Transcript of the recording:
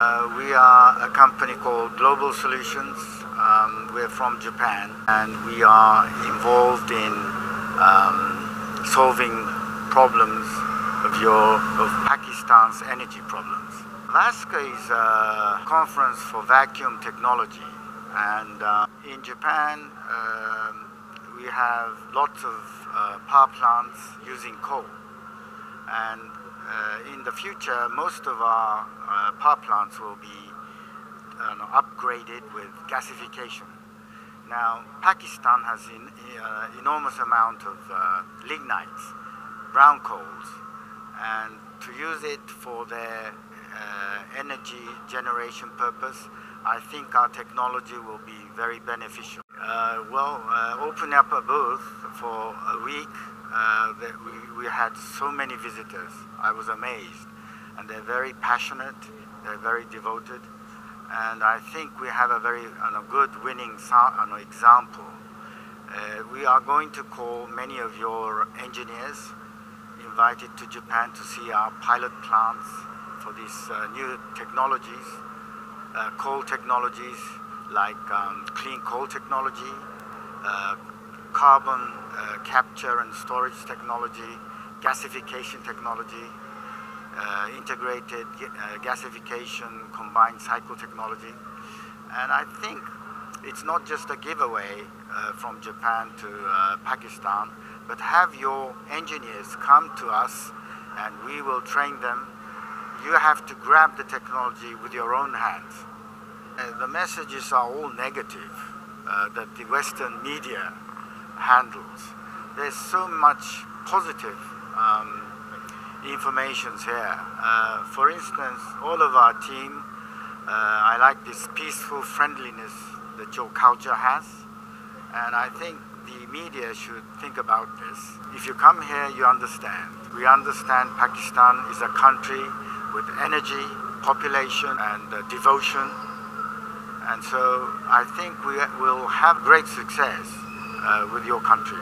We are a company called Global Solutions. We're from Japan and we are involved in solving problems of Pakistan's energy problems. VASCA is a conference for vacuum technology, and in Japan we have lots of power plants using coal, and in the future most of our power plants will be upgraded with gasification. Now Pakistan has an enormous amount of lignites, brown coals, and to use it for their energy generation purpose, I think our technology will be very beneficial. Open up a booth for a week, we had so many visitors. I was amazed, and they're very passionate, they're very devoted, and I think we have a very good winning example. We are going to call many of your engineers invited to Japan to see our pilot plants for these new technologies, coal technologies like clean coal technology, carbon capture and storage technology, gasification technology, integrated gasification, combined cycle technology. And I think it's not just a giveaway from Japan to Pakistan, but have your engineers come to us and we will train them. You have to grab the technology with your own hands. The messages are all negative that the Western media handles. There's so much positive information here. For instance, all of our team, I like this peaceful friendliness that your culture has, and I think the media should think about this. If you come here, you understand. We understand Pakistan is a country with energy, population, and devotion. And so I think we will have great success with your country.